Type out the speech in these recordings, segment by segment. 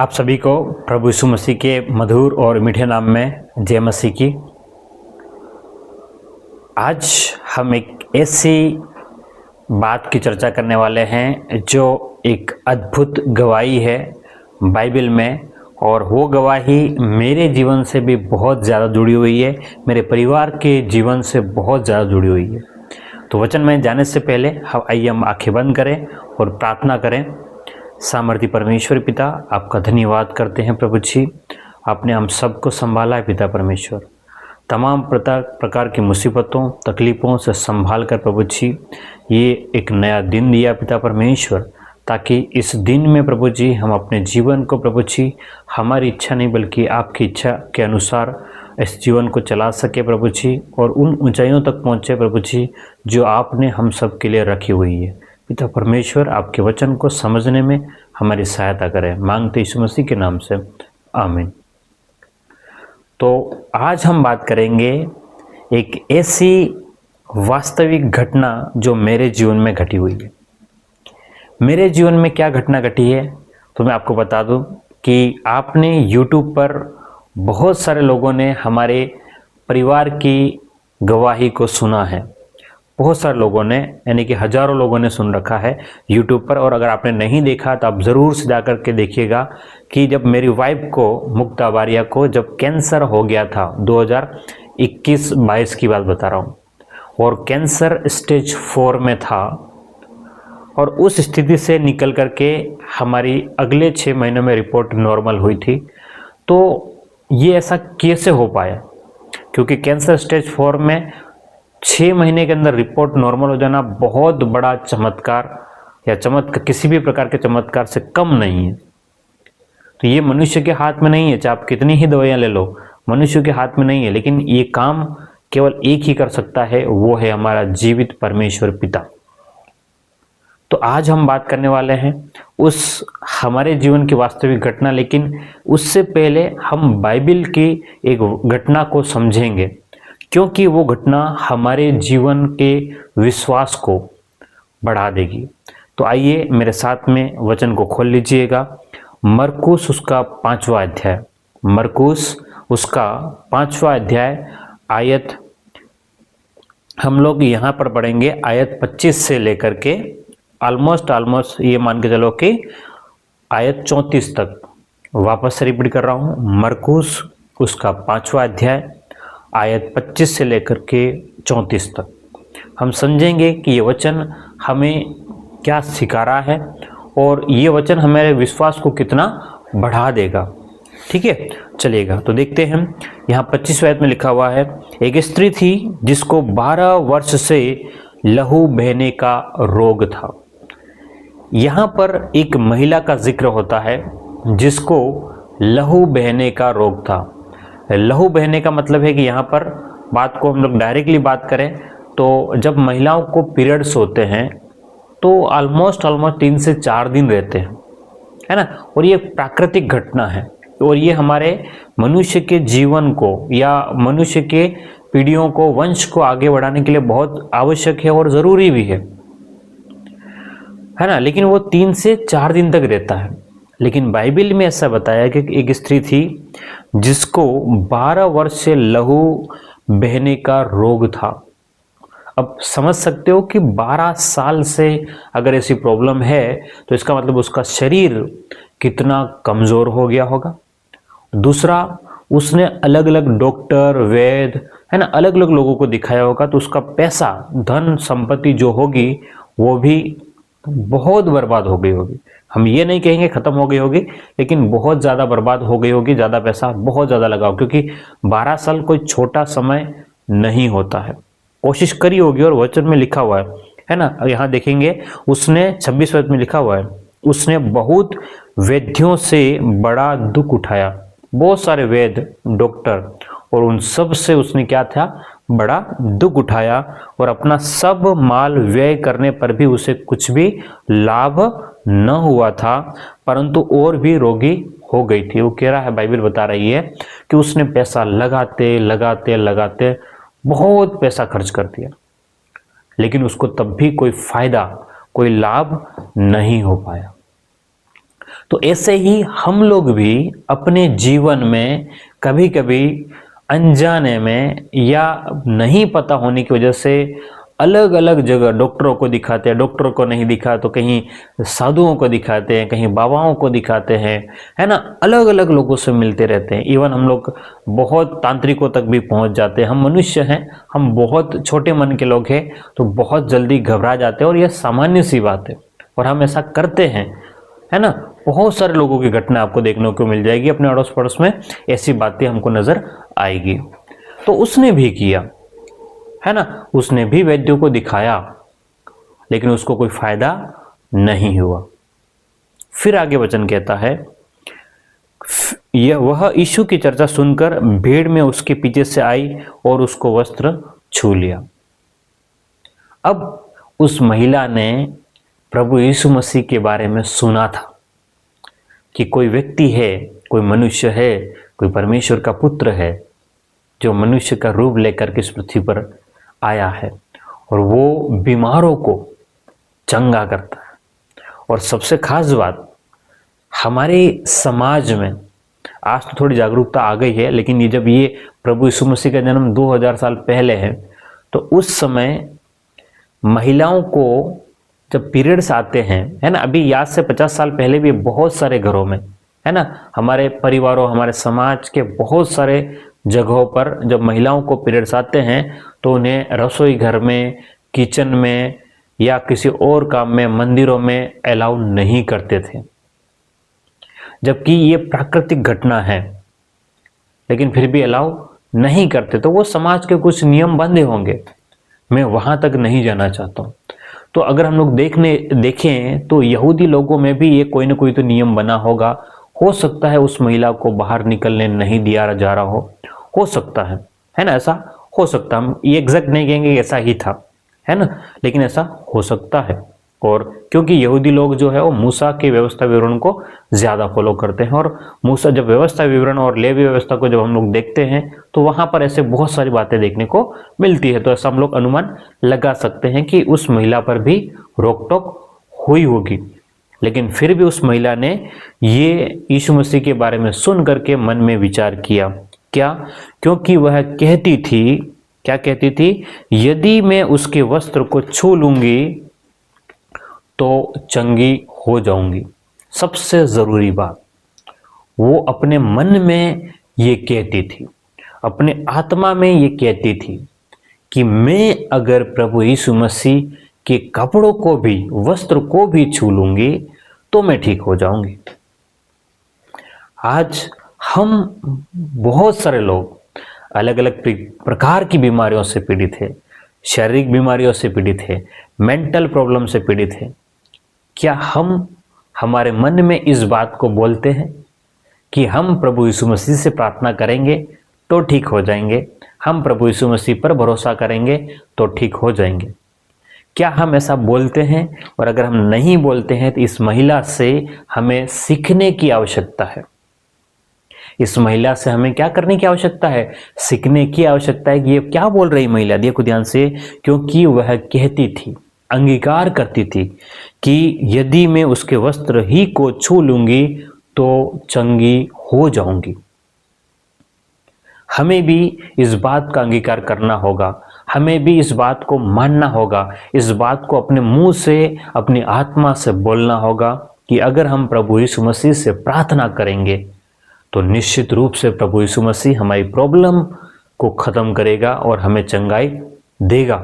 आप सभी को प्रभु यीशु मसीह के मधुर और मीठे नाम में जय मसीह की। आज हम एक ऐसी बात की चर्चा करने वाले हैं जो एक अद्भुत गवाही है बाइबल में, और वो गवाही मेरे जीवन से भी बहुत ज़्यादा जुड़ी हुई है, मेरे परिवार के जीवन से बहुत ज़्यादा जुड़ी हुई है। तो वचन में जाने से पहले आइए हम आंखें बंद करें और प्रार्थना करें। सामर्थी परमेश्वर पिता, आपका धन्यवाद करते हैं प्रभु जी, आपने हम सबको संभाला है पिता परमेश्वर। तमाम प्रकार की मुसीबतों तकलीफ़ों से संभाल कर प्रभु जी ये एक नया दिन दिया पिता परमेश्वर, ताकि इस दिन में प्रभु जी हम अपने जीवन को प्रभु जी हमारी इच्छा नहीं बल्कि आपकी इच्छा के अनुसार इस जीवन को चला सके प्रभु जी, और उन ऊंचाइयों तक पहुँचे प्रभु जी जो आपने हम सब के लिए रखी हुई है। पिता परमेश्वर, आपके वचन को समझने में हमारी सहायता करें, मांगते यीशु मसीह के नाम से, आमीन। तो आज हम बात करेंगे एक ऐसी वास्तविक घटना जो मेरे जीवन में घटी हुई है। मेरे जीवन में क्या घटना घटी है तो मैं आपको बता दूं कि आपने YouTube पर बहुत सारे लोगों ने हमारे परिवार की गवाही को सुना है। बहुत सारे लोगों ने, यानी कि हजारों लोगों ने सुन रखा है YouTube पर। और अगर आपने नहीं देखा तो आप ज़रूर से जा कर के देखिएगा कि जब मेरी वाइफ को, मुक्ता वारिया को, जब कैंसर हो गया था 2021-22 की बात बता रहा हूँ, और कैंसर स्टेज 4 में था, और उस स्थिति से निकल करके हमारी अगले 6 महीनों में रिपोर्ट नॉर्मल हुई थी। तो ये ऐसा कैसे हो पाया? क्योंकि कैंसर स्टेज 4 में 6 महीने के अंदर रिपोर्ट नॉर्मल हो जाना बहुत बड़ा चमत्कार, या चमत्कार किसी भी प्रकार के चमत्कार से कम नहीं है। तो ये मनुष्य के हाथ में नहीं है, चाहे आप कितनी ही दवाइयाँ ले लो, मनुष्य के हाथ में नहीं है। लेकिन ये काम केवल एक ही कर सकता है, वो है हमारा जीवित परमेश्वर पिता। तो आज हम बात करने वाले हैं उस हमारे जीवन की वास्तविक घटना, लेकिन उससे पहले हम बाइबल की एक घटना को समझेंगे, क्योंकि वो घटना हमारे जीवन के विश्वास को बढ़ा देगी। तो आइए मेरे साथ में वचन को खोल लीजिएगा। मरकुस उसका 5वां अध्याय, मरकुस उसका 5वां अध्याय, आयत हम लोग यहाँ पर पढ़ेंगे आयत 25 से लेकर के ऑलमोस्ट ये मान के चलो कि आयत 34 तक। वापस से रिपीट कर रहा हूँ, मरकुस उसका 5वां अध्याय आयत 25 से लेकर के 34 तक। हम समझेंगे कि ये वचन हमें क्या सिखा रहा है, और ये वचन हमारे विश्वास को कितना बढ़ा देगा। ठीक है, चलिएगा तो देखते हैं। यहाँ 25वें आयत में लिखा हुआ है, एक स्त्री थी जिसको 12 वर्ष से लहू बहने का रोग था। यहाँ पर एक महिला का जिक्र होता है जिसको लहू बहने का रोग था। लहू बहने का मतलब है कि यहाँ पर बात को हम लोग डायरेक्टली बात करें तो जब महिलाओं को पीरियड्स होते हैं तो ऑलमोस्ट 3 से 4 दिन रहते हैं, है ना। और ये प्राकृतिक घटना है, और ये हमारे मनुष्य के जीवन को या मनुष्य के पीढ़ियों को, वंश को आगे बढ़ाने के लिए बहुत आवश्यक है और ज़रूरी भी है ना। लेकिन वो 3 से 4 दिन तक रहता है। लेकिन बाइबल में ऐसा बताया कि एक स्त्री थी जिसको 12 वर्ष से लहू बहने का रोग था। अब समझ सकते हो कि 12 साल से अगर ऐसी प्रॉब्लम है तो इसका मतलब उसका शरीर कितना कमज़ोर हो गया होगा। दूसरा, उसने अलग अलग डॉक्टर, वैद्य, है ना, अलग अलग लोगों को दिखाया होगा, तो उसका पैसा, धन संपत्ति जो होगी वो भी बहुत बर्बाद हो गई होगी। हम ये नहीं कहेंगे ख़त्म हो गई होगी, लेकिन बहुत ज़्यादा बर्बाद हो गई होगी, ज़्यादा पैसा बहुत ज़्यादा लगा हो, क्योंकि 12 साल कोई छोटा समय नहीं होता है। कोशिश करी होगी, और वचन में लिखा हुआ है ना। यहाँ देखेंगे उसने 26 वचन में लिखा हुआ है, उसने बहुत वैद्यों से बड़ा दुख उठाया, बहुत सारे वैद्य, डॉक्टर, और उन सब से उसने क्या था, बड़ा दुख उठाया, और अपना सब माल व्यय करने पर भी उसे कुछ भी लाभ न हुआ था, परंतु और भी रोगी हो गई थी। वो कह रहा है, बाइबल बता रही है कि उसने पैसा लगाते लगाते लगाते बहुत पैसा खर्च कर दिया, लेकिन उसको तब भी कोई फायदा, कोई लाभ नहीं हो पाया। तो ऐसे ही हम लोग भी अपने जीवन में कभी कभी अनजाने में या नहीं पता होने की वजह से अलग अलग जगह डॉक्टरों को दिखाते हैं, डॉक्टरों को नहीं दिखा तो कहीं साधुओं को दिखाते हैं, कहीं बाबाओं को दिखाते हैं, है ना। अलग अलग लोगों से मिलते रहते हैं। इवन हम लोग बहुत तांत्रिकों तक भी पहुंच जाते हैं। हम मनुष्य हैं, हम बहुत छोटे मन के लोग हैं, तो बहुत जल्दी घबरा जाते हैं और यह सामान्य सी बात है और हम ऐसा करते हैं, है ना। बहुत सारे लोगों की घटना आपको देखने को मिल जाएगी अपने अड़ोस पड़ोस में, ऐसी बातें हमको नजर आएगी। तो उसने भी किया, है ना, उसने भी वैद्यों को दिखाया, लेकिन उसको कोई फायदा नहीं हुआ। फिर आगे वचन कहता है, वह यीशु की चर्चा सुनकर भीड़ में उसके पीछे से आई और उसको वस्त्र छू लिया। अब उस महिला ने प्रभु यीशु मसीह के बारे में सुना था कि कोई व्यक्ति है, कोई मनुष्य है, कोई परमेश्वर का पुत्र है जो मनुष्य का रूप लेकर के इस पृथ्वी पर आया है और वो बीमारों को चंगा करता है। और सबसे खास बात, हमारे समाज में आज तो थोड़ी जागरूकता आ गई है, लेकिन ये जब ये प्रभु यीशु मसीह का जन्म 2000 साल पहले है, तो उस समय महिलाओं को जब पीरियड्स आते हैं, है ना, अभी याद से 50 साल पहले भी बहुत सारे घरों में, है ना, हमारे परिवारों, हमारे समाज के बहुत सारे जगहों पर जब महिलाओं को पीरियड्स आते हैं तो उन्हें रसोई घर में, किचन में या किसी और काम में, मंदिरों में अलाउ नहीं करते थे, जबकि ये प्राकृतिक घटना है, लेकिन फिर भी अलाउ नहीं करते। तो वो समाज के कुछ नियम बंधे होंगे, मैं वहां तक नहीं जाना चाहता हूं। तो अगर हम लोग देखें तो यहूदी लोगों में भी ये कोई ना कोई तो नियम बना होगा। हो सकता है उस महिला को बाहर निकलने नहीं दिया जा रहा हो सकता है ना, ऐसा हो सकता है। हम ये एग्जैक्ट नहीं कहेंगे ऐसा ही था, है ना, लेकिन ऐसा हो सकता है। और क्योंकि यहूदी लोग जो है वो मूसा के व्यवस्था विवरण को ज्यादा फॉलो करते हैं, और मूसा जब व्यवस्था विवरण और लेवी व्यवस्था को जब हम लोग देखते हैं तो वहां पर ऐसे बहुत सारी बातें देखने को मिलती है। तो ऐसा हम लोग अनुमान लगा सकते हैं कि उस महिला पर भी रोक टोक हुई होगी, लेकिन फिर भी उस महिला ने ये यीशु मसीह के बारे में सुन करके मन में विचार किया। क्या? क्योंकि वह कहती थी, क्या कहती थी? यदि मैं उसके वस्त्र को छू लूंगी तो चंगी हो जाऊंगी। सबसे जरूरी बात, वो अपने मन में ये कहती थी, अपने आत्मा में ये कहती थी कि मैं अगर प्रभु यीशु मसीह के कपड़ों को भी, वस्त्र को भी छू लूंगी तो मैं ठीक हो जाऊंगी। आज हम बहुत सारे लोग अलग अलग प्रकार की बीमारियों से पीड़ित है, शारीरिक बीमारियों से पीड़ित है, मेंटल प्रॉब्लम से पीड़ित है। क्या हम हमारे मन में इस बात को बोलते हैं कि हम प्रभु यीशु मसीह से प्रार्थना करेंगे तो ठीक हो जाएंगे, हम प्रभु यीशु मसीह पर भरोसा करेंगे तो ठीक हो जाएंगे? क्या हम ऐसा बोलते हैं? और अगर हम नहीं बोलते हैं तो इस महिला से हमें सीखने की आवश्यकता है। इस महिला से हमें क्या करने की आवश्यकता है? सीखने की आवश्यकता है कि ये क्या बोल रही महिला, देखो ध्यान से। क्योंकि वह कहती थी, अंगीकार करती थी कि यदि मैं उसके वस्त्र ही को छू लूंगी तो चंगी हो जाऊंगी। हमें भी इस बात का अंगीकार करना होगा, हमें भी इस बात को मानना होगा, इस बात को अपने मुंह से, अपनी आत्मा से बोलना होगा कि अगर हम प्रभु यीशु मसीह से प्रार्थना करेंगे तो निश्चित रूप से प्रभु यीशु मसीह हमारी प्रॉब्लम को खत्म करेगा और हमें चंगाई देगा।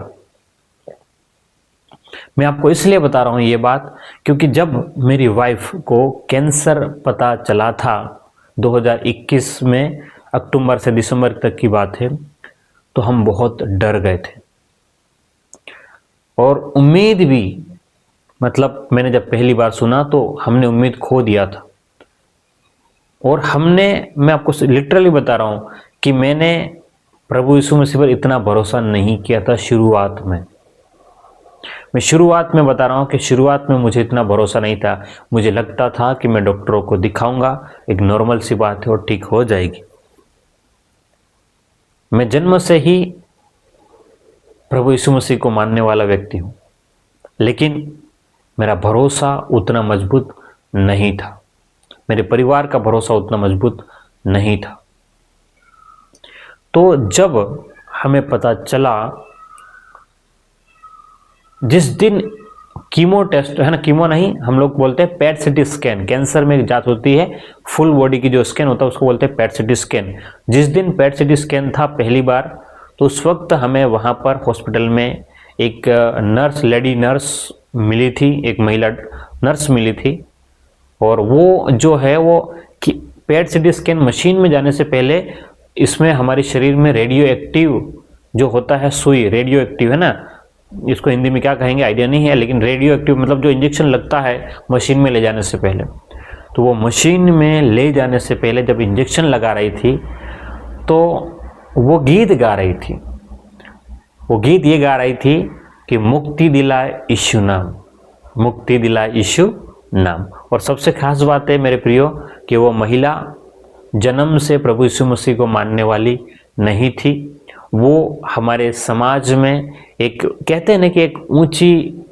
मैं आपको इसलिए बता रहा हूं ये बात क्योंकि जब मेरी वाइफ को कैंसर पता चला था 2021 में, अक्टूबर से दिसंबर तक की बात है, तो हम बहुत डर गए थे और उम्मीद भी, मतलब मैंने जब पहली बार सुना तो हमने उम्मीद खो दिया था। और मैं आपको लिटरली बता रहा हूं कि मैंने प्रभु यीशु मसीह पर इतना भरोसा नहीं किया था शुरुआत में। मैं शुरुआत में बता रहा हूं कि शुरुआत में मुझे इतना भरोसा नहीं था। मुझे लगता था कि मैं डॉक्टरों को दिखाऊंगा, एक नॉर्मल सी बात है और ठीक हो जाएगी। मैं जन्म से ही प्रभु यीशु मसीह को मानने वाला व्यक्ति हूं, लेकिन मेरा भरोसा उतना मजबूत नहीं था। मेरे परिवार का भरोसा उतना मजबूत नहीं था। तो जब हमें पता चला, जिस दिन कीमो टेस्ट है ना, कीमो नहीं, हम लोग बोलते हैं पेट सिटी स्कैन, कैंसर में एक जांच होती है फुल बॉडी की जो स्कैन होता है उसको बोलते हैं पेट सिटी स्कैन। जिस दिन पेट सिटी स्कैन था पहली बार, तो उस वक्त हमें वहाँ पर हॉस्पिटल में एक नर्स, लेडी नर्स मिली थी, एक महिला नर्स मिली थी। और वो जो है वो पेट सिटी स्कैन मशीन में जाने से पहले इसमें हमारे शरीर में रेडियो एक्टिव जो होता है सुई, रेडियो एक्टिव है ना, इसको हिंदी में क्या कहेंगे आइडिया नहीं है, लेकिन रेडियो एक्टिव मतलब जो इंजेक्शन लगता है मशीन में ले जाने से पहले, तो वो मशीन में ले जाने से पहले जब इंजेक्शन लगा रही थी तो वो गीत गा रही थी। वो गीत ये गा रही थी कि मुक्ति दिलाए यीशु नाम, मुक्ति दिलाए यीशु नाम। और सबसे खास बात है मेरे प्रियो कि वो महिला जन्म से प्रभु यीशु मसीह को मानने वाली नहीं थी। वो हमारे समाज में एक कहते हैं ना कि एक ऊंची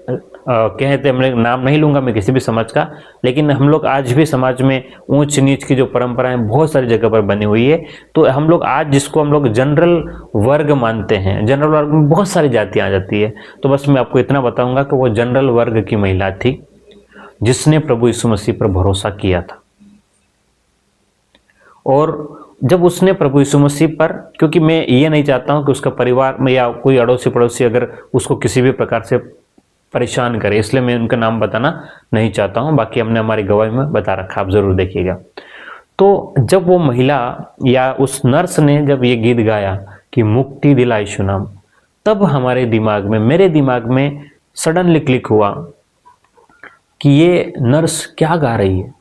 कहते हैं, मैं नाम नहीं लूंगा मैं किसी भी समाज का, लेकिन हम लोग आज भी समाज में ऊंच नीच की जो परंपराएं बहुत सारी जगह पर बनी हुई है। तो हम लोग आज जिसको हम लोग जनरल वर्ग मानते हैं, जनरल वर्ग में बहुत सारी जातियां आ जाती है। तो बस मैं आपको इतना बताऊंगा कि वो जनरल वर्ग की महिला थी जिसने प्रभु यीशु मसीह पर भरोसा किया था। और जब उसने प्रभु यीशु मसीह पर, क्योंकि मैं ये नहीं चाहता हूं कि उसका परिवार में या कोई अड़ोसी पड़ोसी अगर उसको किसी भी प्रकार से परेशान करे, इसलिए मैं उनका नाम बताना नहीं चाहता हूं। बाकी हमने हमारी गवाही में बता रखा, आप जरूर देखिएगा। तो जब वो महिला या उस नर्स ने जब ये गीत गाया कि मुक्ति दिलाए यीशु नाम, तब हमारे दिमाग में, मेरे दिमाग में सडनली क्लिक हुआ कि ये नर्स क्या गा रही है,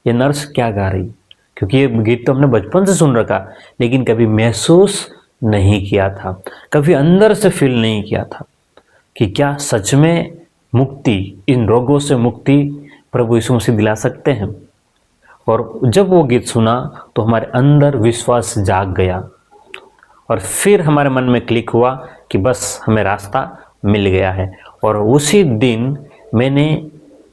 ये नर्स क्या गा रही है। क्योंकि ये गीत तो हमने बचपन से सुन रखा, लेकिन कभी महसूस नहीं किया था, कभी अंदर से फील नहीं किया था कि क्या सच में मुक्ति, इन रोगों से मुक्ति प्रभु यीशु मसीह दिला सकते हैं। और जब वो गीत सुना तो हमारे अंदर विश्वास जाग गया और फिर हमारे मन में क्लिक हुआ कि बस हमें रास्ता मिल गया है। और उसी दिन मैंने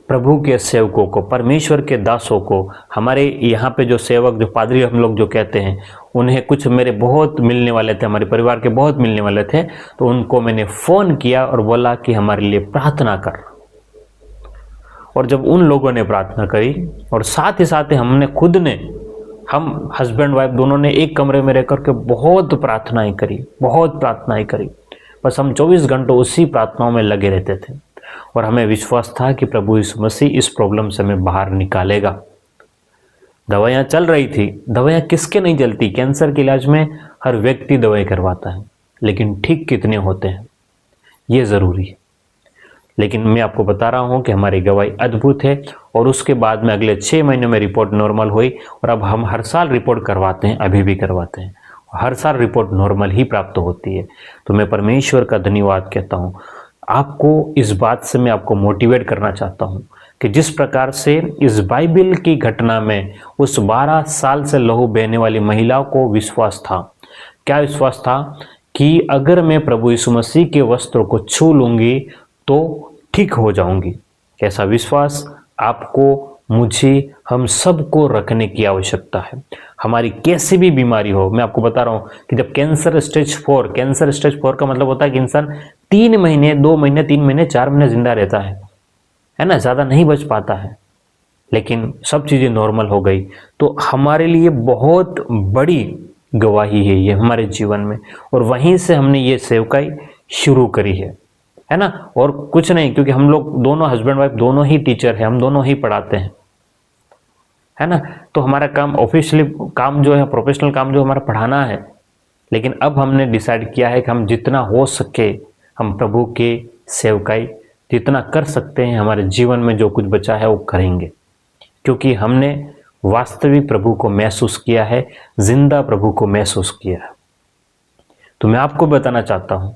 प्रभु के सेवकों को, परमेश्वर के दासों को, हमारे यहाँ पे जो सेवक, जो पादरी हम लोग जो कहते हैं, उन्हें कुछ मेरे बहुत मिलने वाले थे, हमारे परिवार के बहुत मिलने वाले थे, तो उनको मैंने फ़ोन किया और बोला कि हमारे लिए प्रार्थना कर। और जब उन लोगों ने प्रार्थना करी और साथ ही साथ हमने खुद ने, हम हस्बैंड वाइफ दोनों ने एक कमरे में रह करके बहुत प्रार्थनाएं करी, बहुत प्रार्थनाएं करी। बस हम 24 घंटों उसी प्रार्थनाओं में लगे रहते थे और हमें विश्वास था कि प्रभु यीशु मसीह इस प्रॉब्लम से हमें बाहर निकालेगा। दवाइयाँ चल रही थी, दवाइयाँ किसके नहीं चलती। कैंसर के इलाज में हर व्यक्ति दवाई करवाता है, लेकिन ठीक कितने होते हैं ये ज़रूरी है। लेकिन मैं आपको बता रहा हूँ कि हमारी गवाही अद्भुत है। और उसके बाद में अगले 6 महीनों में रिपोर्ट नॉर्मल हुई और अब हम हर साल रिपोर्ट करवाते हैं, अभी भी करवाते हैं, हर साल रिपोर्ट नॉर्मल ही प्राप्त होती है। तो मैं परमेश्वर का धन्यवाद कहता हूँ। आपको इस बात से मैं आपको मोटिवेट करना चाहता हूँ कि जिस प्रकार से इस बाइबल की घटना में उस 12 साल से लहू बहने वाली महिला को विश्वास था, क्या विश्वास था कि अगर मैं प्रभु यीशु मसीह के वस्त्रों को छू लूँगी तो ठीक हो जाऊंगी। कैसा विश्वास आपको, मुझे, हम सबको रखने की आवश्यकता है। हमारी कैसी भी बीमारी हो, मैं आपको बता रहा हूँ कि जब कैंसर स्टेज 4 का मतलब होता है कि इंसान 3 महीने, 2 महीने, 3 महीने, 4 महीने जिंदा रहता है ना, ज़्यादा नहीं बच पाता है, लेकिन सब चीज़ें नॉर्मल हो गई। तो हमारे लिए बहुत बड़ी गवाही है ये हमारे जीवन में। और वहीं से हमने ये सेवकाई शुरू करी है ना। और कुछ नहीं, क्योंकि हम लोग दोनों हस्बैंड वाइफ दोनों ही टीचर हैं, हम दोनों ही पढ़ाते हैं, है ना। तो हमारा काम ऑफिशियली काम जो है, प्रोफेशनल काम जो हमारा पढ़ाना है। लेकिन अब हमने डिसाइड किया है कि हम जितना हो सके हम प्रभु के सेवकाई जितना कर सकते हैं, हमारे जीवन में जो कुछ बचा है वो करेंगे, क्योंकि हमने वास्तविक प्रभु को महसूस किया है, जिंदा प्रभु को महसूस किया है। तो मैं आपको बताना चाहता हूं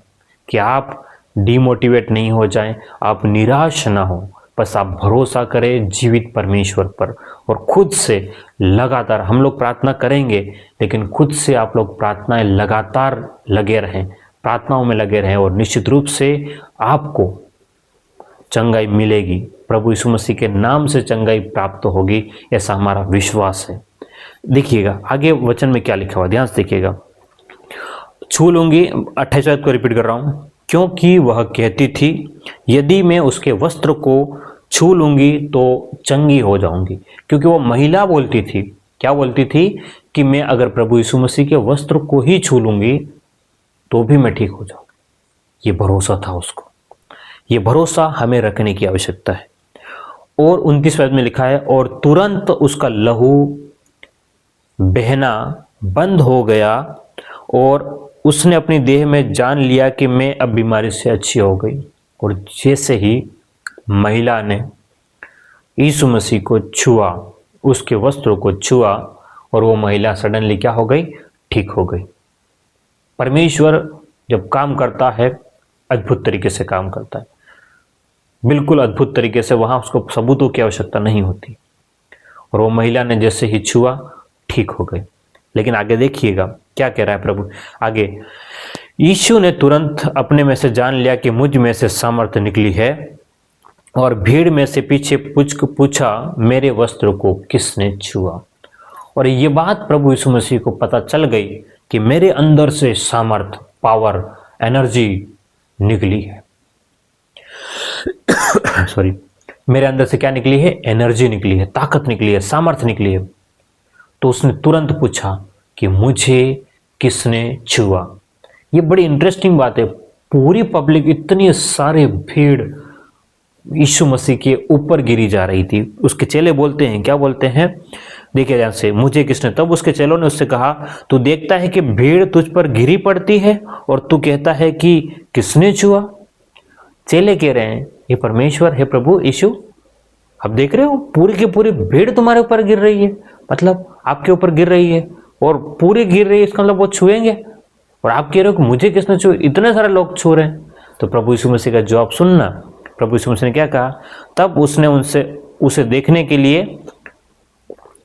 कि आप डिमोटिवेट नहीं हो जाएं, आप निराश ना हो, बस आप भरोसा करें जीवित परमेश्वर पर। और खुद से लगातार हम लोग प्रार्थना करेंगे, लेकिन खुद से आप लोग प्रार्थनाएं लगातार लगे रहें, प्रार्थनाओं में लगे रहें, और निश्चित रूप से आपको चंगाई मिलेगी, प्रभु यीशु मसीह के नाम से चंगाई प्राप्त होगी, ऐसा हमारा विश्वास है। देखिएगा आगे वचन में क्या लिखा हुआ, ध्यान से देखिएगा। छू लूंगी, 28 आयत को रिपीट कर रहा हूं, क्योंकि वह कहती थी यदि मैं उसके वस्त्र को छू लूंगी तो चंगी हो जाऊंगी। क्योंकि वो महिला बोलती थी, क्या बोलती थी कि मैं अगर प्रभु यीशु मसीह के वस्त्र को ही छू लूंगी तो भी मैं ठीक हो जाऊंगी। ये भरोसा था उसको, ये भरोसा हमें रखने की आवश्यकता है। और 29 पद में लिखा है, और तुरंत उसका लहू बहना बंद हो गया और उसने अपनी देह में जान लिया कि मैं अब बीमारी से अच्छी हो गई। और जैसे ही महिला ने यीशु मसीह को छुआ, उसके वस्त्रों को छुआ, और वो महिला सडनली क्या हो गई, ठीक हो गई। परमेश्वर जब काम करता है अद्भुत तरीके से काम करता है, बिल्कुल अद्भुत तरीके से, वहां उसको सबूतों की आवश्यकता नहीं होती। और वो महिला ने जैसे ही छुआ ठीक हो गई। लेकिन आगे देखिएगा क्या कह रहा है प्रभु आगे, यीशु ने तुरंत अपने में से जान लिया कि मुझ में से सामर्थ्य निकली है, और भीड़ में से पीछे पूछा मेरे वस्त्र को किसने छुआ। और ये बात प्रभु यीशु मसीह को पता चल गई कि मेरे अंदर से सामर्थ, पावर, एनर्जी निकली है। सॉरी, मेरे अंदर से क्या निकली है, एनर्जी निकली है, ताकत निकली है, सामर्थ निकली है। तो उसने तुरंत पूछा कि मुझे किसने छुआ। ये बड़ी इंटरेस्टिंग बात है। पूरी पब्लिक, इतनी सारी भीड़ यीशु मसीह के ऊपर गिरी जा रही थी। उसके चेले बोलते हैं, क्या बोलते हैं, देखिए ध्यान से, मुझे किसने। तब उसके चेलों ने उससे कहा, तू देखता है कि भीड़ तुझ पर गिरी पड़ती है और तू कहता है कि किसने छुआ। चेले कह रहे हैं, हे परमेश्वर, हे प्रभु यीशु, अब देख रहे हो पूरी की पूरी भीड़ तुम्हारे ऊपर गिर रही है, मतलब आपके ऊपर गिर रही है और पूरी गिर रही है, इसका मतलब वो छुएंगे, और आप कह रहे हो कि मुझे किसने छुआ, इतने सारे लोग छू रहे हैं। तो प्रभु यीशु मसीह का जवाब सुनना। प्रभु यीशु मसीह ने क्या कहा, तब उसने उसे देखने के लिए,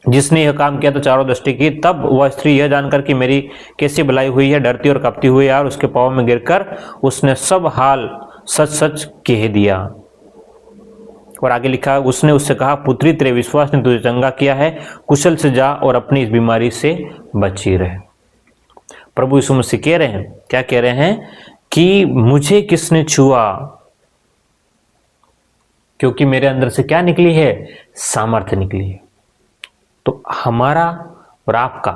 जिसने यह काम किया तो चारों दृष्टि की, तब वह स्त्री यह जानकर कि मेरी कैसी भलाई हुई है, डरती और कांपती हुई यार उसके पांव में गिरकर उसने सब हाल सच सच कह दिया। और आगे लिखा, उसने उससे कहा, पुत्री तेरे विश्वास ने तुझे चंगा किया है, कुशल से जा और अपनी इस बीमारी से बची रहे। प्रभु यीशु मसीह कह रहे हैं, क्या कह रहे हैं कि मुझे किसने छुआ, क्योंकि मेरे अंदर से क्या निकली है, सामर्थ्य निकली है। तो हमारा और आपका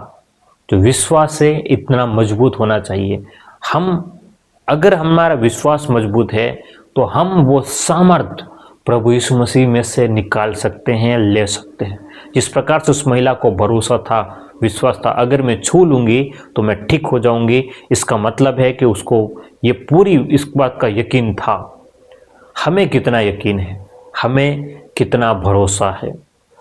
जो विश्वास है इतना मजबूत होना चाहिए। अगर हमारा विश्वास मजबूत है तो हम वो सामर्थ्य प्रभु यीशु मसीह में से निकाल सकते हैं, ले सकते हैं। जिस प्रकार से उस महिला को भरोसा था, विश्वास था, अगर मैं छू लूंगी तो मैं ठीक हो जाऊंगी, इसका मतलब है कि उसको ये पूरी इस बात का यकीन था। हमें कितना यकीन है, हमें कितना भरोसा है।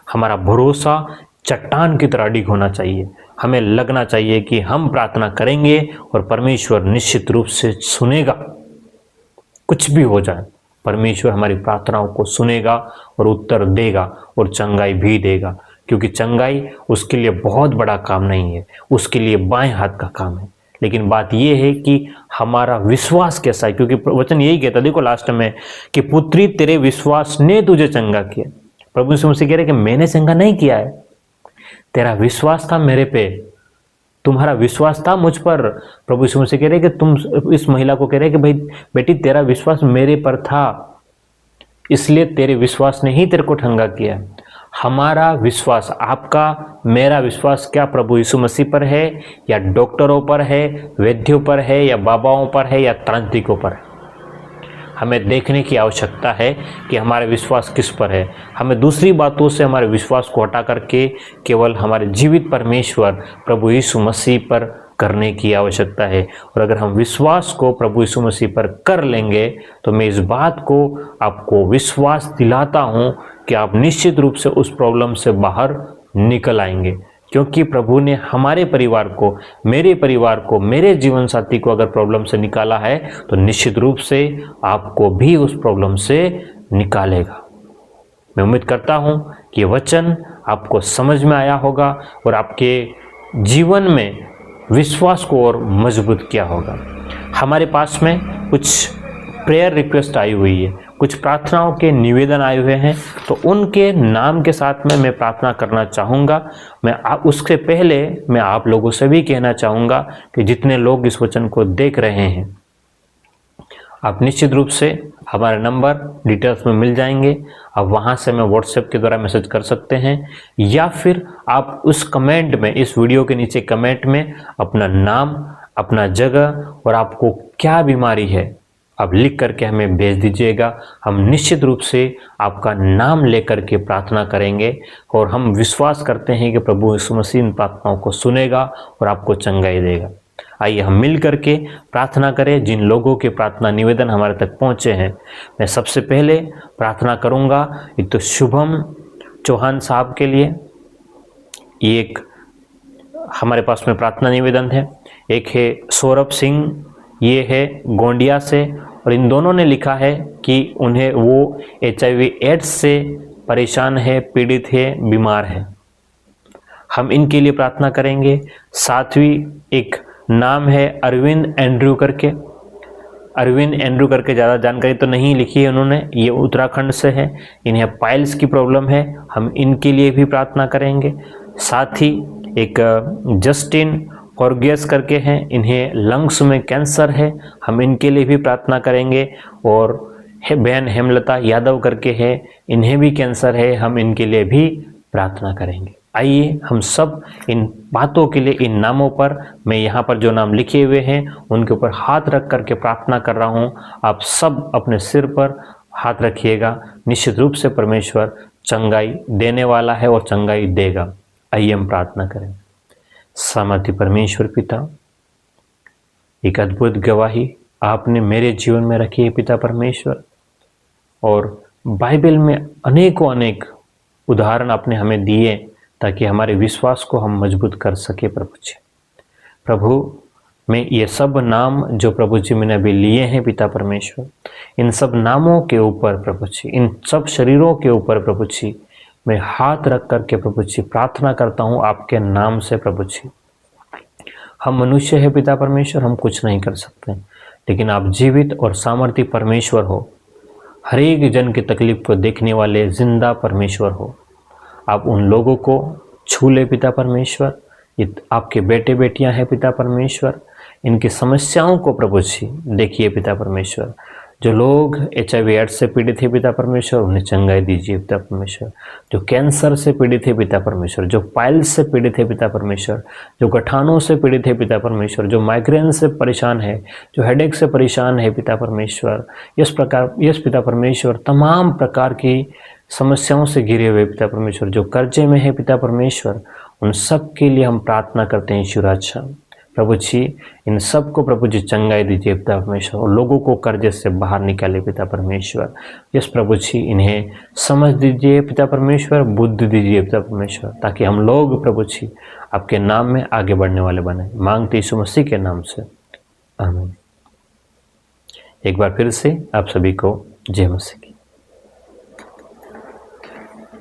हमारा भरोसा चट्टान की तरह अडिग होना चाहिए। हमें लगना चाहिए कि हम प्रार्थना करेंगे और परमेश्वर निश्चित रूप से सुनेगा। कुछ भी हो जाए, परमेश्वर हमारी प्रार्थनाओं को सुनेगा और उत्तर देगा और चंगाई भी देगा, क्योंकि चंगाई उसके लिए बहुत बड़ा काम नहीं है, उसके लिए बाएं हाथ का काम है। लेकिन बात यह है कि हमारा विश्वास कैसा है, क्योंकि वचन यही कहता, देखो लास्ट में, कि पुत्री तेरे विश्वास ने तुझे चंगा किया। प्रभु यीशु मसीह कह रहे कि मैंने चंगा नहीं किया है, तेरा विश्वास था मेरे पे, तुम्हारा विश्वास था मुझ पर। प्रभु यीशु मसीह कह रहे कि तुम इस महिला को कह रहे कि भाई बेटी तेरा विश्वास मेरे पर था, इसलिए तेरे विश्वास ने ही तेरे को चंगा किया। हमारा विश्वास, आपका मेरा विश्वास क्या प्रभु यीशु मसीह पर है, या डॉक्टरों पर है, वैद्यों पर है, या बाबाओं पर है, या तांत्रिकों पर है? हमें देखने की आवश्यकता है कि हमारा विश्वास किस पर है। हमें दूसरी बातों से हमारे विश्वास को हटा करके केवल हमारे जीवित परमेश्वर प्रभु यीशु मसीह पर करने की आवश्यकता है। और अगर हम विश्वास को प्रभु यीशु मसीह पर कर लेंगे तो मैं इस बात को आपको विश्वास दिलाता हूँ कि आप निश्चित रूप से उस प्रॉब्लम से बाहर निकल आएंगे, क्योंकि प्रभु ने हमारे परिवार को, मेरे परिवार को, मेरे जीवन साथी को अगर प्रॉब्लम से निकाला है तो निश्चित रूप से आपको भी उस प्रॉब्लम से निकालेगा। मैं उम्मीद करता हूं कि वचन आपको समझ में आया होगा और आपके जीवन में विश्वास को और मजबूत किया होगा। हमारे पास में कुछ प्रेयर रिक्वेस्ट आई हुई है, कुछ प्रार्थनाओं के निवेदन आए हुए हैं, तो उनके नाम के साथ में मैं प्रार्थना करना चाहूँगा। उसके पहले मैं आप लोगों से भी कहना चाहूँगा कि जितने लोग इस वचन को देख रहे हैं, आप निश्चित रूप से हमारे नंबर डिटेल्स में मिल जाएंगे। आप वहाँ से हमें व्हाट्सएप के द्वारा मैसेज कर सकते हैं, या फिर आप उस कमेंट में, इस वीडियो के नीचे कमेंट में अपना नाम, अपना जगह और आपको क्या बीमारी है आप लिख करके हमें भेज दीजिएगा। हम निश्चित रूप से आपका नाम लेकर के प्रार्थना करेंगे और हम विश्वास करते हैं कि प्रभु यीशु मसीह इन प्रार्थनाओं को सुनेगा और आपको चंगाई देगा। आइए हम मिल करके प्रार्थना करें। जिन लोगों के प्रार्थना निवेदन हमारे तक पहुंचे हैं, मैं सबसे पहले प्रार्थना करूंगा। एक तो शुभम चौहान साहब के लिए, ये एक हमारे पास में प्रार्थना निवेदन है। एक है सौरभ सिंह, ये है गोंडिया से, और इन दोनों ने लिखा है कि उन्हें वो HIV एड्स से परेशान है, पीड़ित है, बीमार है। हम इनके लिए प्रार्थना करेंगे। साथवी एक नाम है अरविंद एंड्रू करके, अरविंद एंड्रू करके, ज़्यादा जानकारी तो नहीं लिखी है उन्होंने, ये उत्तराखंड से है। इन्हें पाइल्स की प्रॉब्लम है, हम इनके लिए भी प्रार्थना करेंगे। साथ ही एक जस्टिन कॉर्गियस करके हैं, इन्हें लंग्स में कैंसर है, हम इनके लिए भी प्रार्थना करेंगे। और बहन हेमलता यादव करके है, इन्हें भी कैंसर है, हम इनके लिए भी प्रार्थना करेंगे। आइए हम सब इन बातों के लिए, इन नामों पर, मैं यहाँ पर जो नाम लिखे हुए हैं उनके ऊपर हाथ रख करके प्रार्थना कर रहा हूँ। आप सब अपने सिर पर हाथ रखिएगा। निश्चित रूप से परमेश्वर चंगाई देने वाला है और चंगाई देगा। आइए हम प्रार्थना करें। सामर्थी परमेश्वर पिता, एक अद्भुत गवाही आपने मेरे जीवन में रखी है पिता परमेश्वर, और बाइबल में अनेकों अनेक उदाहरण आपने हमें दिए ताकि हमारे विश्वास को हम मजबूत कर सके। प्रभु जी, प्रभु मैं ये सब नाम जो प्रभु जी मैंने अभी लिए हैं पिता परमेश्वर, इन सब नामों के ऊपर प्रभु जी, इन सब शरीरों के ऊपर प्रभु जी, मैं हाथ रख करके प्रभु जी प्रार्थना करता हूँ आपके नाम से। प्रभु जी, हम मनुष्य है पिता परमेश्वर, हम कुछ नहीं कर सकते, लेकिन आप जीवित और सामर्थी परमेश्वर हो, हर एक जन की तकलीफ को देखने वाले जिंदा परमेश्वर हो। आप उन लोगों को छू ले पिता परमेश्वर, ये आपके बेटे बेटियां हैं पिता परमेश्वर, इनकी समस्याओं को प्रभु जी देखिए पिता परमेश्वर। जो लोग HIV एड्स से पीड़ित है पिता परमेश्वर, उन्हें चंगाई दीजिए पिता परमेश्वर। जो कैंसर से पीड़ित है पिता परमेश्वर, जो पाइल्स से पीड़ित है पिता परमेश्वर, जो गठानों से पीड़ित है पिता परमेश्वर, जो माइग्रेन से परेशान है, जो हेडेक से परेशान है पिता परमेश्वर, यस पिता परमेश्वर, तमाम प्रकार की समस्याओं से घिरे हुए पिता परमेश्वर, जो कर्जे में है पिता परमेश्वर, उन सब के लिए हम प्रार्थना करते हैं ईश्वर। अच्छा प्रभु जी, इन सब को प्रभु जी चंगाई दीजिए पिता परमेश्वर, और लोगों को कर्जे से बाहर निकाले पिता परमेश्वर। यस प्रभु जी, इन्हें समझ दीजिए पिता परमेश्वर, बुद्धि दीजिए पिता परमेश्वर, ताकि हम लोग प्रभु जी आपके नाम में आगे बढ़ने वाले बने। मांगते यीशु मसीह के नाम से, आमीन। एक बार फिर से आप सभी को जय मसीह की।